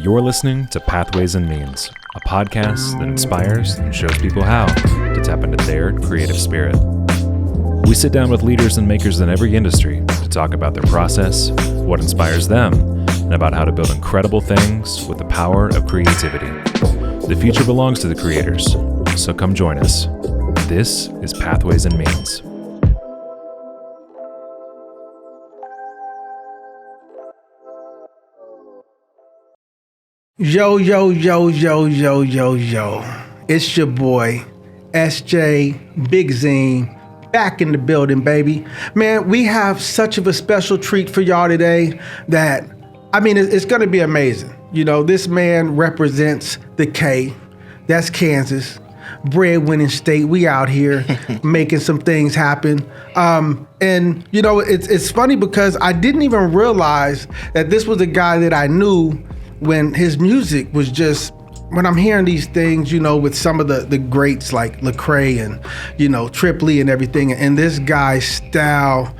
You're listening to Pathways and Means, a podcast that inspires and shows people how to tap into their creative spirit. We sit down with leaders and makers in every industry to talk about their process, what inspires them, and about how to build incredible things with the power of creativity. The future belongs to the creators, so come join us. This is Pathways and Means. Yo. It's your boy, SJ, Big Zine, back in the building, baby. Man, we have such of a special treat for y'all today that, it's going to be amazing. You know, this man represents the K. That's Kansas. Breadwinning state. We out here making some things happen. And, you know, it's funny because I didn't even realize that this was a guy that I knew when his music was just, when I'm hearing these things, you know, with some of the greats like Lecrae and, you know, Tripley and everything, and this guy's style,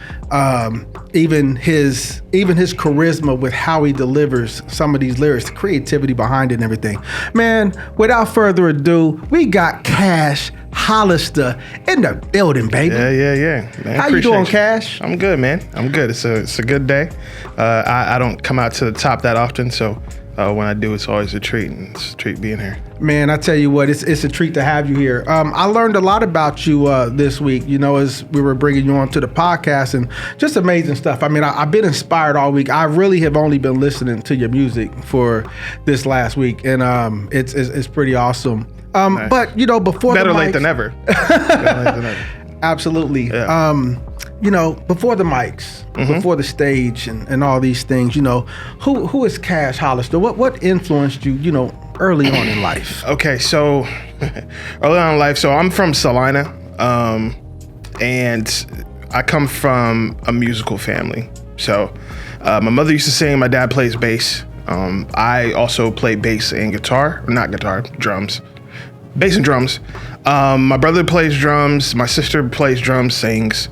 even his charisma with how he delivers some of these lyrics, the creativity behind it and everything. Man, without further ado, we got Cash Hollistah in the building, baby. Yeah. Man, how you doing, Cash? I'm good, man. I'm good. It's a good day. I don't come out to the top that often, so when I do, it's always a treat, and it's a treat being here. Man, I tell you what, it's a treat to have you here. I learned a lot about you this week, you know, as we were bringing you on to the podcast, and just amazing stuff. I've been inspired all week. I really have only been listening to your music for this last week, and it's pretty awesome. Nice. But, you know, before Better the mics, late than ever. Better late than ever. Absolutely. Yeah. You know, before the mics, before the stage and all these things, you know, who is Cash Hollistah? What influenced you, you know, early on in life? Okay, so early on in life, so I'm from Salina, and I come from a musical family. So my mother used to sing, my dad plays bass. I also play bass and guitar, not guitar, drums. Bass and drums. My brother plays drums, my sister plays drums, sings,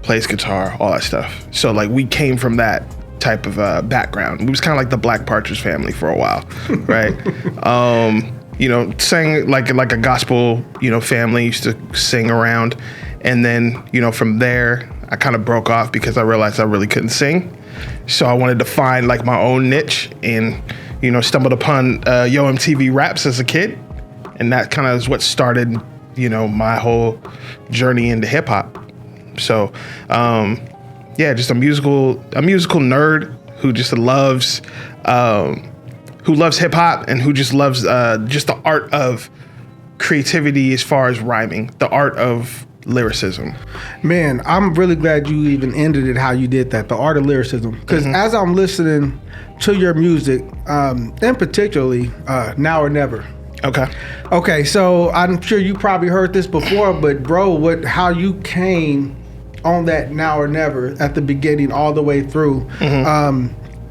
plays guitar, all that stuff. So like we came from that type of background. We was kind of like the Black Partridge Family for a while, right? You know, sang like a gospel, you know, family, used to sing around. And then, you know, from there, I kind of broke off because I realized I really couldn't sing. So I wanted to find like my own niche, and, you know, stumbled upon Yo MTV Raps as a kid. And that kind of is what started, you know, my whole journey into hip hop. So, just a musical nerd who just loves hip hop, and who just loves just the art of creativity as far as rhyming, the art of lyricism. Man, I'm really glad you even ended it how you did that, the art of lyricism. Because as I'm listening to your music, and particularly Now or Never. Okay, so I'm sure you probably heard this before, but bro, how you came on that Now or Never at the beginning all the way through,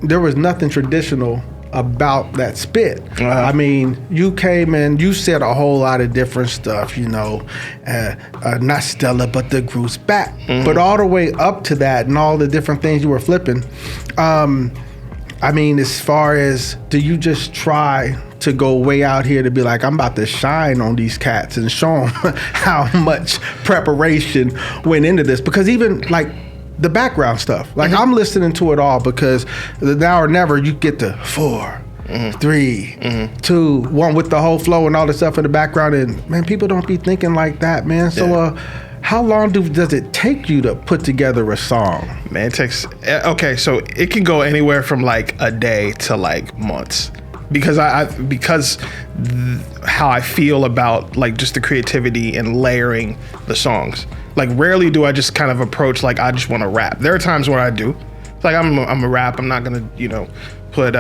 there was nothing traditional about that spit. I mean, you came in, you said a whole lot of different stuff, you know, not Stella, but the Groove back. But all the way up to that and all the different things you were flipping, as far as, do you just try to go way out here to be like, I'm about to shine on these cats and show them how much preparation went into this? Because even like the background stuff, like I'm listening to it all, because the Now or Never, you get the 4, 3, 2, 1 with the whole flow and all the stuff in the background. And man, people don't be thinking like that, man. So how long does it take you to put together a song? Man, it takes, so it can go anywhere from like a day to like months. Because how I feel about like just the creativity and layering the songs. Like rarely do I just kind of approach like I just want to rap. There are times where I do. It's like I'm a rap. I'm not gonna, you know, put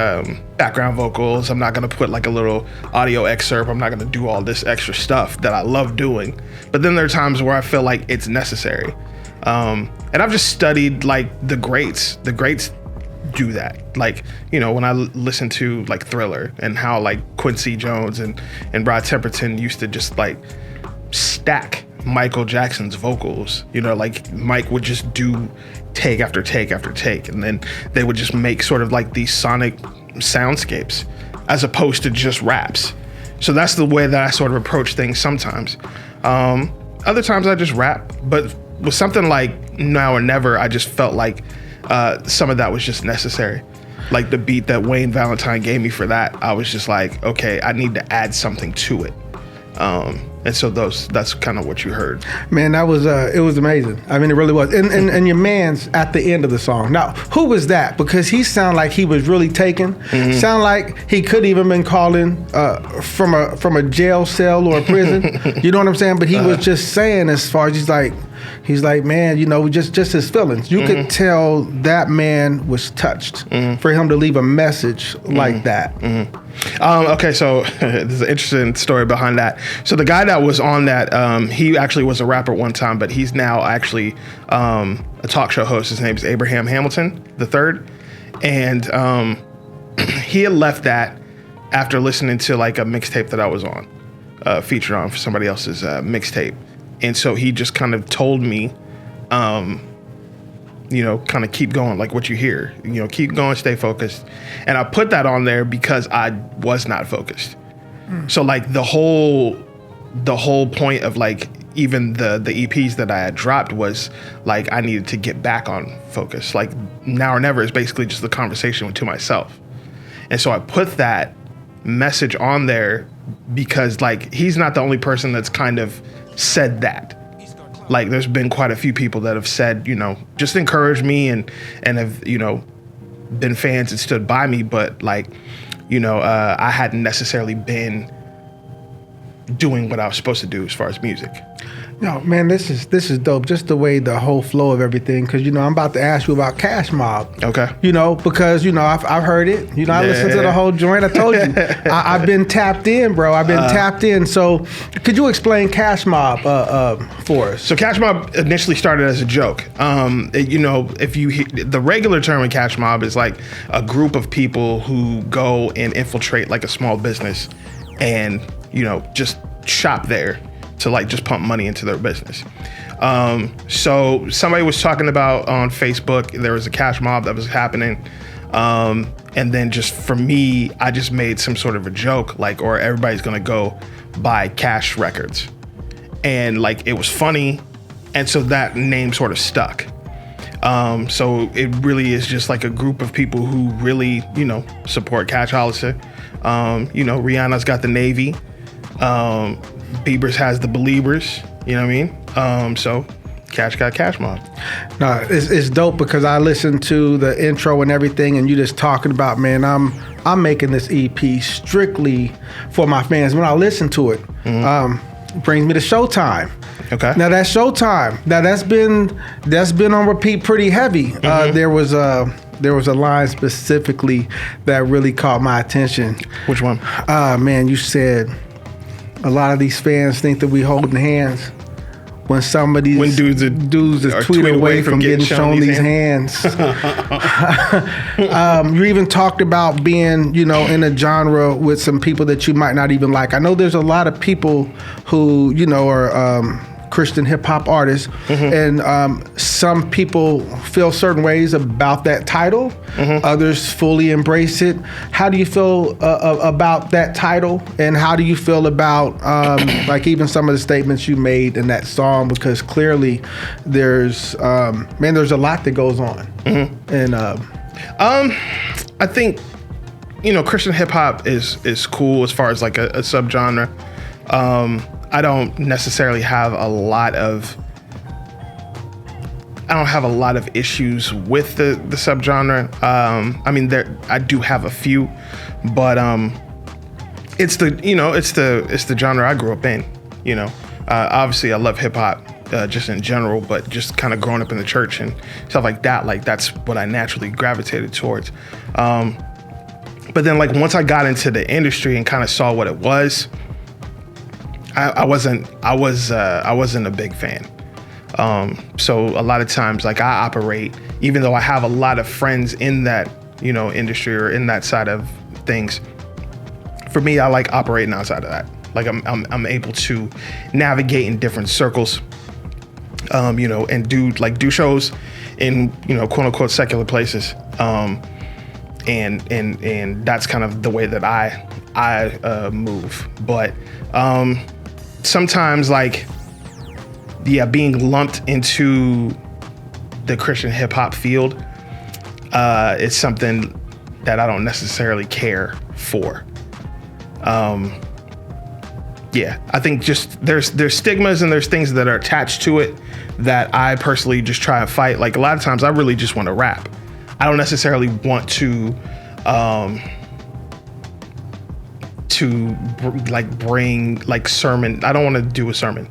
background vocals. I'm not gonna put like a little audio excerpt. I'm not gonna do all this extra stuff that I love doing. But then there are times where I feel like it's necessary. And I've just studied like the greats. The greats do that. Like, you know, when I listen to like Thriller and how like Quincy Jones and Rod Temperton used to just like stack Michael Jackson's vocals, you know, like Mike would just do take after take after take, and then they would just make sort of like these sonic soundscapes. as opposed to just raps. So that's the way that I sort of approach things sometimes. Other times I just rap, but with something like Now or Never, I just felt like some of that was just necessary. Like the beat that Wayne Valentine gave me for that, I was just like, okay, I need to add something to it. And so that's kind of what you heard. Man, that was it was amazing. I mean, it really was. And your man's at the end of the song. Now, who was that? Because he sounded like he was really taken. Mm-hmm. Sound like he could even been calling from a jail cell or a prison. You know what I'm saying? But he was just saying, as far as he's like, man, just his feelings. You could tell that man was touched for him to leave a message like that. Okay, so there's an interesting story behind that. So the guy that was on that, he actually was a rapper one time, but he's now actually a talk show host. His name is Abraham Hamilton III. And he had left that after listening to like a mixtape that I was on, featured on for somebody else's mixtape. And so he just kind of told me, kind of keep going, like what you hear, keep going, stay focused. And I put that on there because I was not focused. So like the whole point of like even the EPs that I had dropped was like I needed to get back on focus. Like Now or Never is basically just the conversation to myself. And so I put that message on there because like he's not the only person that's kind of said that. Like there's been quite a few people that have said, just encouraged me and have, been fans and stood by me. But like, I hadn't necessarily been doing what I was supposed to do as far as music. No, man, this is dope. Just the way the whole flow of everything, because I'm about to ask you about Cash Mob. Okay. Because I've heard it. I listened to the whole joint. I told you, I've been tapped in, bro. I've been tapped in. So, could you explain Cash Mob for us? So Cash Mob initially started as a joke. If you the regular term in Cash Mob is like a group of people who go and infiltrate like a small business, and just shop there to like just pump money into their business. So somebody was talking about on Facebook, there was a cash mob that was happening. And then just for me, I just made some sort of a joke, like, or everybody's gonna go buy Cash records. And like, it was funny. And so that name sort of stuck. So it really is just like a group of people who really, support Cash Hollistah. Rihanna's got the Navy. Bieber's has the Beliebers, you know what I mean? So Cash got Cash Mob. No, it's dope because I listened to the intro and everything, and you just talking about, man, I'm making this EP strictly for my fans. When I listen to it, brings me to Showtime. Okay. Now that's Showtime. Now that's been on repeat pretty heavy. There was a line specifically that really caught my attention. Which one? Man, you said a lot of these fans think that we holding hands when dudes is tweet away from getting shown these hands. You even talked about being, in a genre with some people that you might not even like. I know there's a lot of people who, are Christian hip hop artists, and some people feel certain ways about that title. Others fully embrace it. How do you feel about that title, and how do you feel about like even some of the statements you made in that song? Because clearly, there's there's a lot that goes on. And I think Christian hip hop is cool as far as like a subgenre. I don't necessarily have a lot of issues with the subgenre. I do have a few, but it's the genre I grew up in. Obviously I love hip hop just in general, but just kind of growing up in the church and stuff like that. Like that's what I naturally gravitated towards. But then like once I got into the industry and kind of saw what it was, I wasn't a big fan. So a lot of times, like I operate, even though I have a lot of friends in that, industry or in that side of things. For me, I like operating outside of that. Like I'm able to navigate in different circles, and do shows in, quote unquote secular places. and that's kind of the way that I move. But sometimes, like, being lumped into the Christian hip hop field, it's something that I don't necessarily care for. I think just there's stigmas and there's things that are attached to it that I personally just try and fight. Like, a lot of times I really just want to rap. I don't necessarily want to bring like sermon. I don't want to do a sermon.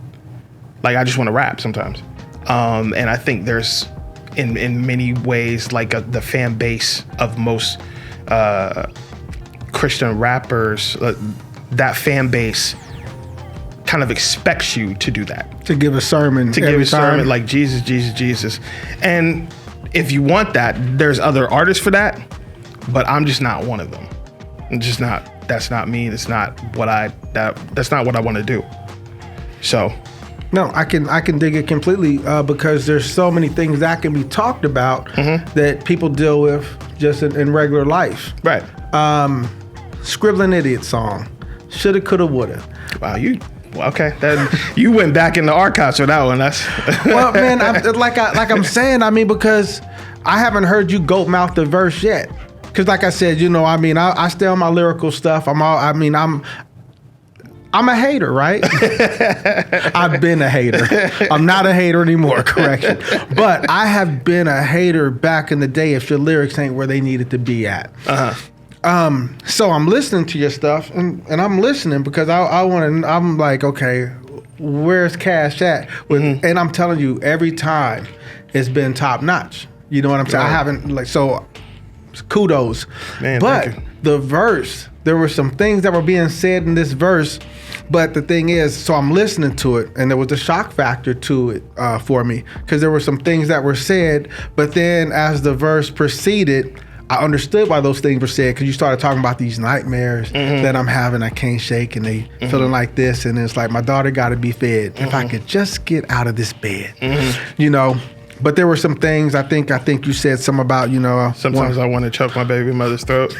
Like, I just want to rap sometimes. And I think there's in many ways like the fan base of most Christian rappers, that fan base kind of expects you to do that. To give a sermon. To give a sermon like Jesus, Jesus, Jesus. And if you want that, there's other artists for that, but I'm just not one of them. I'm just not. That's not me. That's not what that's not what I want to do. So. No, I can dig it completely because there's so many things that can be talked about that people deal with just in regular life. Right. Scribbling Idiot song. Shoulda, coulda, woulda. Wow, okay. You went back in the archives for that one. That's well, man. I'm saying. I mean, because I haven't heard you goat mouth the verse yet. Because, like I said, I stay on my lyrical stuff. I'm a hater, right? I've been a hater. I'm not a hater anymore, correction. But I have been a hater back in the day if your lyrics ain't where they needed to be at. So I'm listening to your stuff, and I'm listening because I'm like, okay, where's Cash at? And I'm telling you, every time it's been top notch. You know what I'm saying? I haven't, so kudos. Man, but the verse, there were some things that were being said in this verse. But the thing is, so I'm listening to it, and there was a shock factor to it for me because there were some things that were said. But then as the verse proceeded, I understood why those things were said because you started talking about these nightmares that I'm having. I can't shake, and they feeling like this, and it's like my daughter got to be fed. If I could just get out of this bed, But there were some things I think you said some about sometimes I want to choke my baby mother's throat.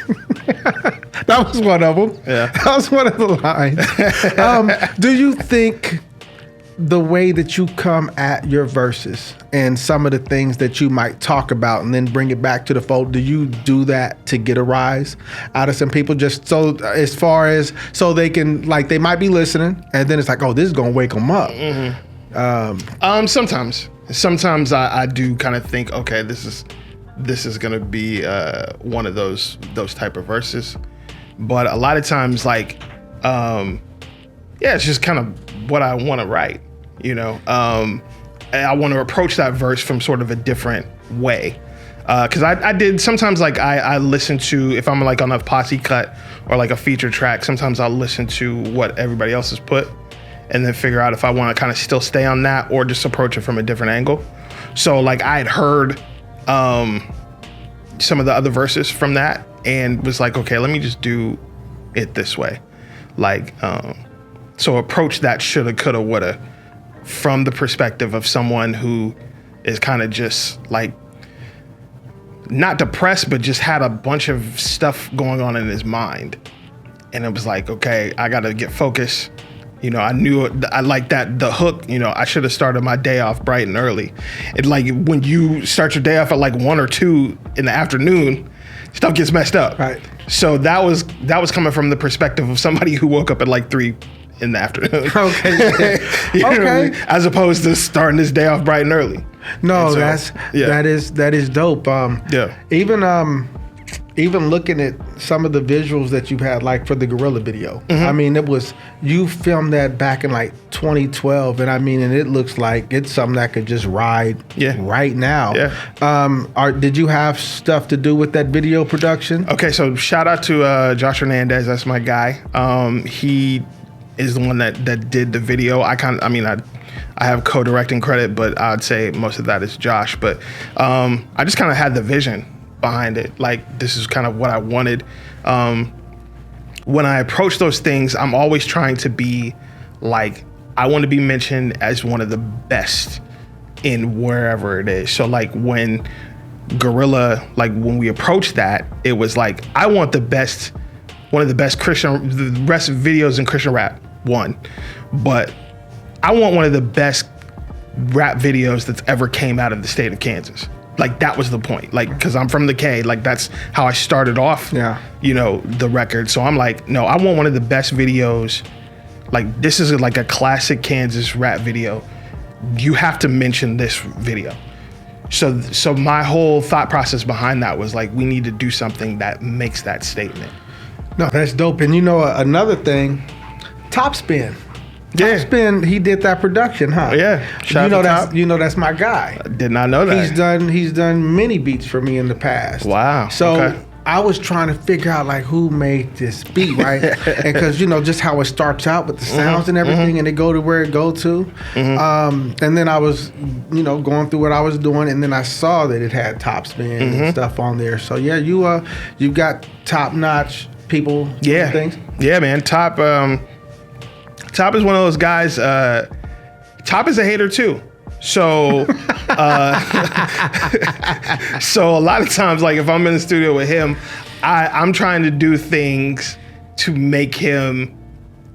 That was one of them. Yeah, that was one of the lines. Do you think the way that you come at your verses and some of the things that you might talk about and then bring it back to the fold, do you do that to get a rise out of some people? Just so as far as so they can, like, they might be listening and then it's like, oh, this is gonna wake them up. Sometimes I do kind of think, okay, this is gonna be one of those type of verses, but a lot of times, like, it's just kind of what I want to write, and I want to approach that verse from sort of a different way, because I did sometimes, like, I listen to, if I'm like on a posse cut or like a feature track, sometimes I'll listen to what everybody else has put and then figure out if I want to kind of still stay on that or just approach it from a different angle. So, like, I had heard some of the other verses from that and was like, okay, let me just do it this way. Like, so approach that shoulda, coulda, woulda from the perspective of someone who is kind of just like not depressed, but just had a bunch of stuff going on in his mind. And it was like, okay, I got to get focused. I knew I like that, the hook, I should have started my day off bright and early. It, like, when you start your day off at like 1 or 2 in the afternoon, stuff gets messed up. Right. So that was coming from the perspective of somebody who woke up at like 3 in the afternoon. Okay. Okay. As opposed to starting this day off bright and early. No, so, that is dope. Even looking at some of the visuals that you've had, like for the Gorilla video, I mean, you filmed that back in like 2012, and I mean, and it looks like it's something that could just ride right now. Yeah. Did you have stuff to do with that video production? Okay, so shout out to Josh Hernandez. That's my guy. He is the one that did the video. I have co-directing credit, but I'd say most of that is Josh. But I just kind of had the vision behind it. Like, this is kind of what I wanted. When I approach those things, I'm always trying to be like, I want to be mentioned as one of the best in wherever it is. So, like, when Gorilla, like when we approached that, it was like, I want one of the best videos in Christian rap, one. But I want one of the best rap videos that's ever came out of the state of Kansas. Like, that was the point. Like, because I'm from the K, like that's how I started off, the record. So I'm like, no, I want one of the best videos. Like, this is like a classic Kansas rap video. You have to mention this video. So my whole thought process behind that was like, we need to do something that makes that statement. No, that's dope. And another thing, Topspin. Yeah. Topspin, he did that production, huh? Yeah. Shout out to Top. That's my guy. I did not know that. He's done many beats for me in the past. Wow. So okay. I was trying to figure out like who made this beat, right? And because just how it starts out with the sounds and everything, and it go to where it go to. And then I was, going through what I was doing, and then I saw that it had Topspin and stuff on there. So yeah, you got top notch people. Yeah. And things. Yeah, man. Top is one of those guys. Top is a hater too. So, so a lot of times, like if I'm in the studio with him, I'm trying to do things to make him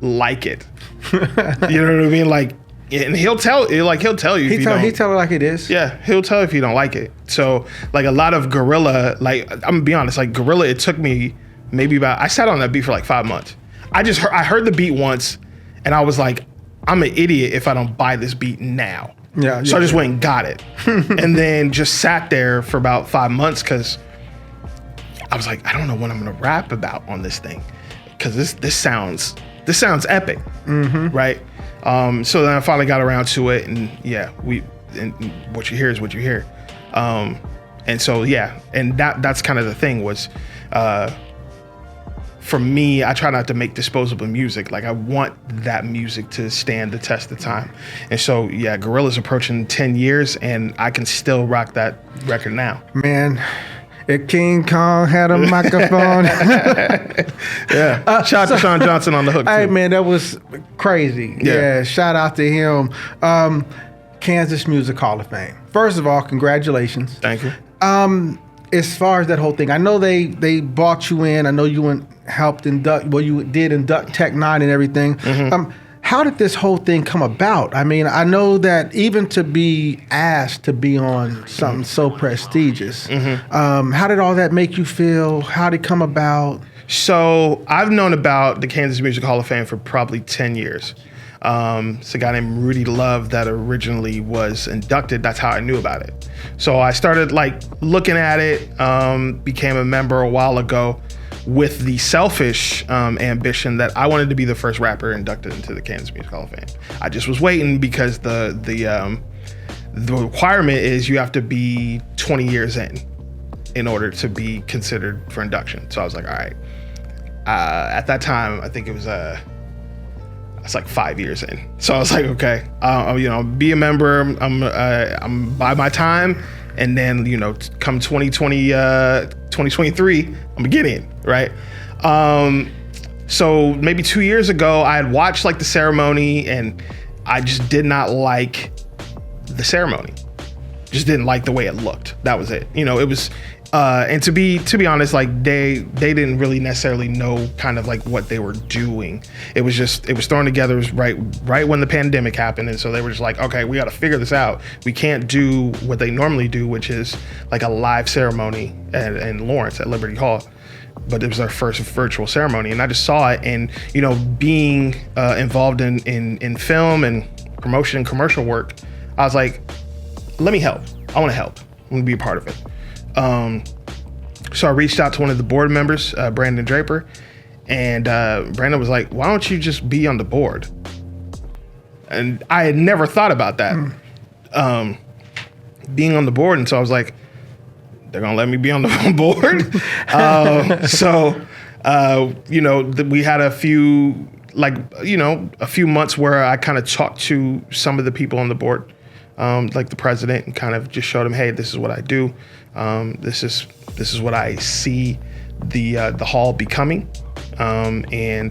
like it. You know what I mean? Like, and he'll tell you. He tell it like it is. Yeah, he'll tell if you don't like it. So, like a lot of Gorilla, like I'm gonna be honest, like Gorilla, it took me I sat on that beat for like 5 months. I heard the beat once, and I was like, I'm an idiot if I don't buy this beat now. Yeah. So I just went and got it. And then just sat there for about 5 months because I was like, I don't know what I'm gonna rap about on this thing. Cause this sounds epic. Right? So then I finally got around to it, and and what you hear is what you hear. And so and that's kind of the thing was for me, I try not to make disposable music. Like I want that music to stand the test of time. And so, Gorilla's approaching 10 years and I can still rock that record now. Man, if King Kong had a microphone. Shout out to Sean Johnson on the hook too. Hey man, that was crazy. Yeah, shout out to him. Kansas Music Hall of Fame. First of all, congratulations. Thank you. As far as that whole thing, I know they brought you in. I know you helped induct. Well, you did induct Tech Nine and everything. How did this whole thing come about? I mean, I know that even to be asked to be on something so prestigious, how did all that make you feel? How did it come about? So I've known about the Kansas Music Hall of Fame for probably 10 years. It's a guy named Rudy Love that originally was inducted. That's how I knew about it. So I started like looking at it, became a member a while ago with the selfish ambition that I wanted to be the first rapper inducted into the Kansas Music Hall of Fame. I just was waiting because the requirement is you have to be 20 years in order to be considered for induction. So I was like, all right. At that time, I think it was it's like 5 years in. So I was like, okay, be a member. I'm by my time, and then come 2023, I'm gonna get in, right? So maybe 2 years ago, I had watched like the ceremony, and I just did not like the ceremony. Just didn't like the way it looked. That was it. It was. And to be honest, like they didn't really necessarily know kind of like what they were doing. It was thrown together right when the pandemic happened, and so they were just like, okay, we got to figure this out. We can't do what they normally do, which is like a live ceremony in Lawrence at Liberty Hall. But it was our first virtual ceremony, and I just saw it, and being involved in film and promotion and commercial work, I was like, let me help. I want to help. I want to be a part of it. So I reached out to one of the board members, Brandon Draper, and Brandon was like, why don't you just be on the board? And I had never thought about that, being on the board. And so I was like, they're going to let me be on the board. We had a few months where I kind of talked to some of the people on the board, like the president, and kind of just showed him, hey, this is what I do. This is what I see the hall becoming, I'm in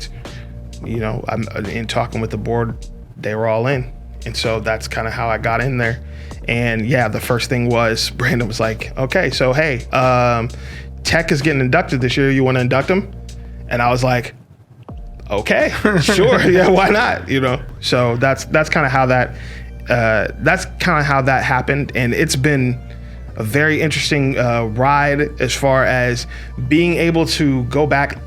talking with the board, they were all in, and so that's kind of how I got in there. And yeah, the first thing was Brandon was like, okay, so hey, Tech is getting inducted this year. You want to induct him? And I was like, okay, sure, yeah, why not? You know, so that's kind of how that happened, and it's been a very interesting ride as far as being able to go back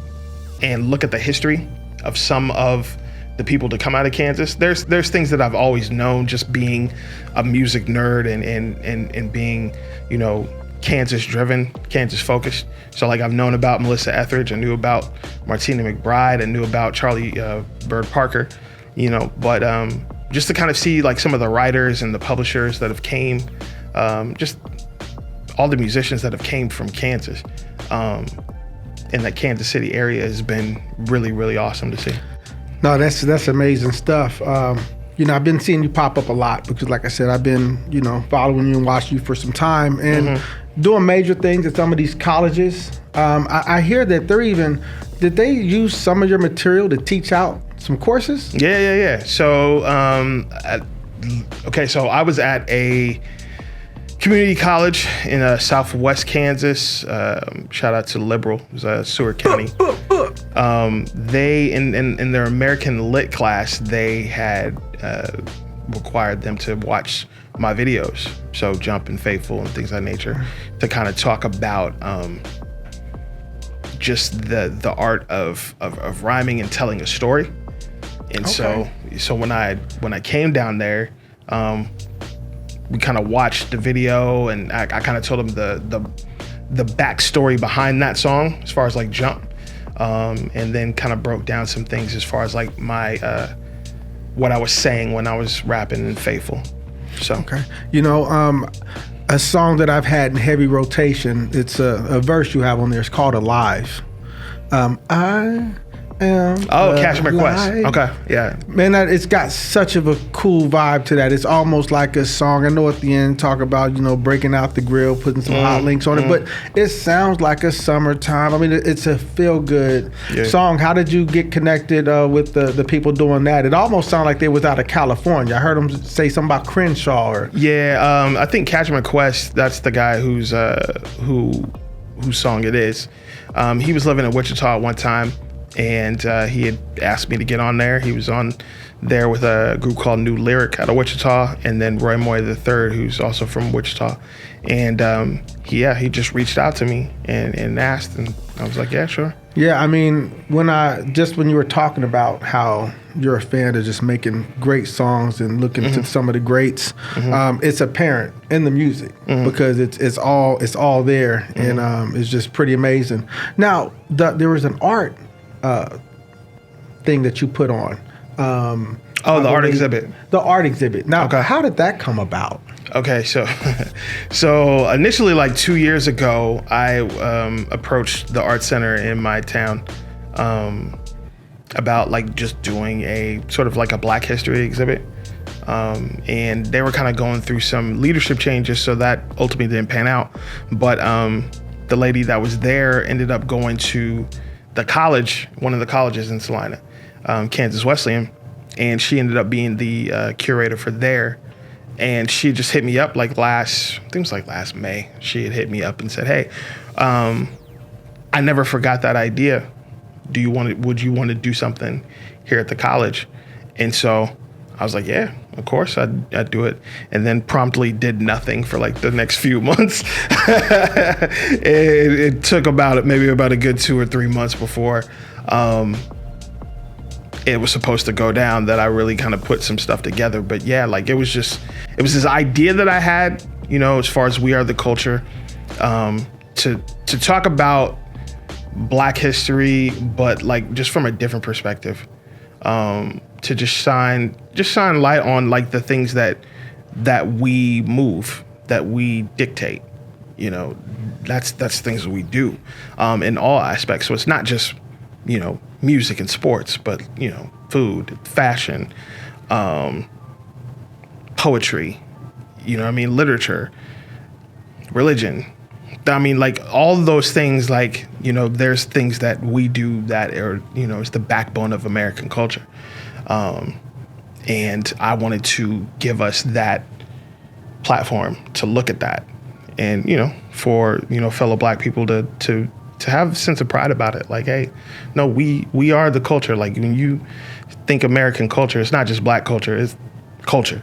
and look at the history of some of the people to come out of Kansas. There's things that I've always known, just being a music nerd and being, you know, Kansas driven, Kansas focused. So like I've known about Melissa Etheridge, I knew about Martina McBride, I knew about Charlie Bird Parker, you know, but just to kind of see like some of the writers and the publishers that have came, just all the musicians that have came from Kansas in that Kansas City area has been really, really awesome to see. No, that's amazing stuff. You know, I've been seeing you pop up a lot because, like I said, I've been, you know, following you and watching you for some time and doing major things at some of these colleges. I hear that did they use some of your material to teach out some courses? Yeah. So, so I was at a community college in Southwest Kansas. Shout out to Liberal, it was Seward County. They in their American Lit class, they had required them to watch my videos, so Jump and Faithful and things of that nature, to kind of talk about just the art of rhyming and telling a story. And so when I came down there, we kind of watched the video, and I kind of told them the backstory behind that song as far as like Jump, and then kind of broke down some things as far as like my what I was saying when I was rapping in Faithful. So you know, a song that I've had in heavy rotation, it's a verse you have on there, it's called Alive. I am Cash Request. Okay, yeah. Man, it's got such of a cool vibe to that. It's almost like a song. I know at the end talk about, you know, breaking out the grill, putting some hot links on it, but it sounds like a summertime. I mean, it's a feel-good song. How did you get connected with the people doing that? It almost sounded like they was out of California. I heard them say something about Crenshaw. I think Catch Request, that's the guy whose song it is. He was living in Wichita at one time, and he had asked me to get on there. He was on there with a group called New Lyric out of Wichita, and then Roy Moy III, who's also from Wichita. And he just reached out to me and asked, and I was like, yeah, sure. Yeah, I mean, when you were talking about how you're a fan of just making great songs and looking to some of the greats, it's apparent in the music because it's all there, and it's just pretty amazing. Now, there was an art thing that you put on. The art exhibit. The art exhibit. Now, how did that come about? Okay, so initially, like 2 years ago, I approached the art center in my town about like just doing a sort of like a Black History exhibit, and they were kind of going through some leadership changes, so that ultimately didn't pan out. But the lady that was there ended up going to the college, one of the colleges in Salina, Kansas Wesleyan, and she ended up being the curator for there. And she just hit me up like last May. She had hit me up and said, hey, I never forgot that idea. Would you want to do something here at the college? And so I was like, yeah, of course I'd do it. And then promptly did nothing for like the next few months. It took maybe about a good 2 or 3 months before it was supposed to go down, that I really kind of put some stuff together. But yeah, like it was this idea that I had, you know, as far as We Are the Culture, to talk about Black history, but like just from a different perspective, to just shine light on like the things that we move, that we dictate, you know, that's things that we do in all aspects. So it's not just, you know, music and sports, but, you know, food, fashion, poetry, you know what I mean, literature, religion. I mean, like all those things, like, you know, there's things that we do that are, you know, it's the backbone of American culture. And I wanted to give us that platform to look at that, and for fellow Black people to have a sense of pride about it. Like, hey, no, we are the culture. Like, when you think American culture, it's not just Black culture, it's culture,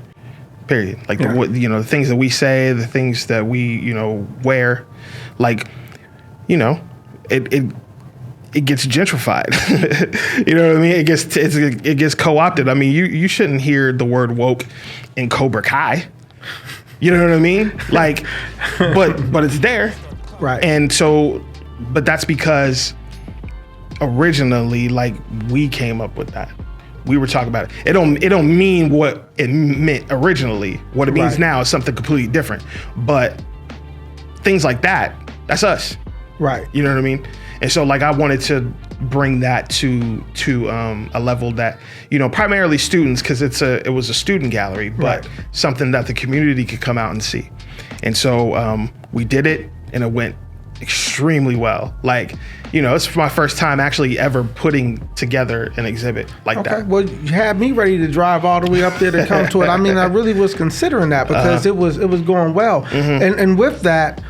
period. Like, the things that we say, the things that we wear, like, it gets gentrified. You know what I mean? It gets co-opted. I mean, you shouldn't hear the word woke in Cobra Kai. You know what I mean? Like, but it's there. Right. And so, but that's because originally, like, we came up with that. We were talking about it. It don't mean what it meant originally. What it means now is something completely different. But things like that, that's us. Right. You know what I mean? And so, like, I wanted to bring that to a level that, primarily students, because it was a student gallery, but something that the community could come out and see. And so we did it, and it went extremely well. Like, it's my first time actually ever putting together an exhibit like that. Well, you had me ready to drive all the way up there to come to it. I mean, I really was considering that because it was going well. Mm-hmm. And with that,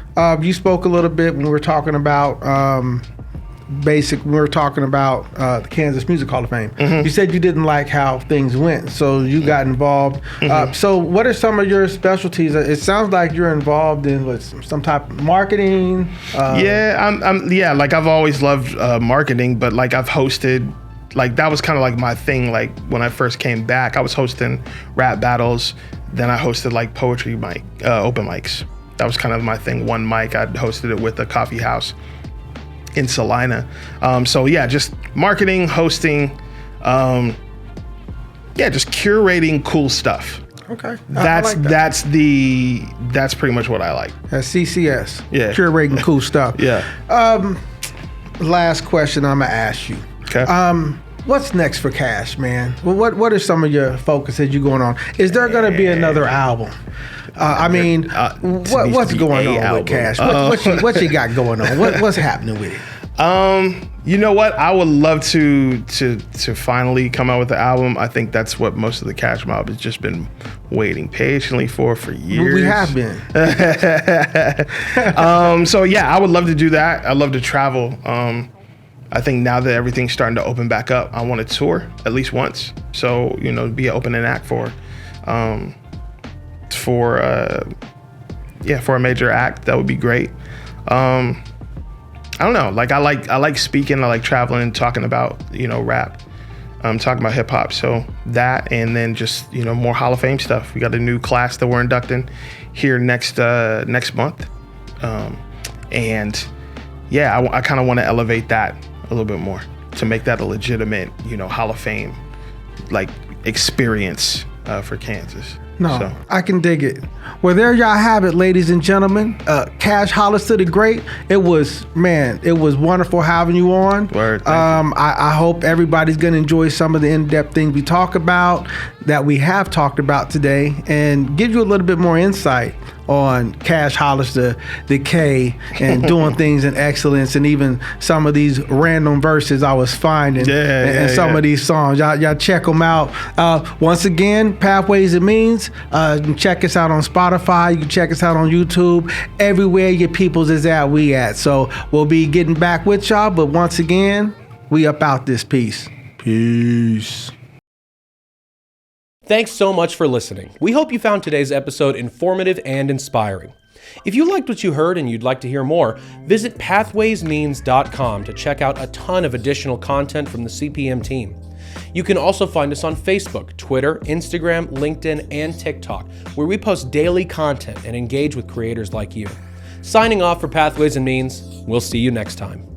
you spoke a little bit when we were talking about the Kansas Music Hall of Fame. Mm-hmm. You said you didn't like how things went, so you got involved. Mm-hmm. So what are some of your specialties? It sounds like you're involved in some type of marketing. Like, I've always loved marketing, but like, I've hosted, like, that was kind of like my thing. Like, when I first came back, I was hosting rap battles. Then I hosted like poetry open mics. That was kind of my thing. One mic, I hosted it with a coffee house in Salina. Just marketing, hosting, just curating cool stuff. Okay. That's pretty much what I like. That's CCS. Yeah. Curating cool stuff. Yeah. Last question I'm gonna ask you. Okay. What's next for Cash, man? What are some of your focuses you going on? Is there gonna be another album? What's going on with Cash? What you got going on? What's happening with it? You know what? I would love to finally come out with the album. I think that's what most of the Cash Mob has just been waiting patiently for years. We have been. I would love to do that. I love to travel. I think now that everything's starting to open back up, I want to tour at least once. So, be an opening act for a major act. That would be great. I don't know. Like, I like speaking. I like traveling, talking about, rap, talking about hip hop. So that, and then just, more Hall of Fame stuff. We got a new class that we're inducting here next month. I kind of want to elevate that a little bit more to make that a legitimate, Hall of Fame, like, experience for Kansas. No, so. I can dig it. Well, there y'all have it, ladies and gentlemen. Cash Hollistah the Great. It was wonderful having you on. Word, thank you. I hope everybody's going to enjoy some of the in-depth things we talk about, that we have talked about today, and give you a little bit more insight on Cash Hollistah, the K, and doing things in excellence, and even some of these random verses I was finding in some of these songs. Y'all check them out. Once again, Pathways and Means. You can check us out on Spotify. You can check us out on YouTube. Everywhere your peoples is at, we at. So we'll be getting back with y'all. But once again, we up out this piece. Peace. Thanks so much for listening. We hope you found today's episode informative and inspiring. If you liked what you heard and you'd like to hear more, visit pathwaysmeans.com to check out a ton of additional content from the CPM team. You can also find us on Facebook, Twitter, Instagram, LinkedIn, and TikTok, where we post daily content and engage with creators like you. Signing off for Pathways and Means, we'll see you next time.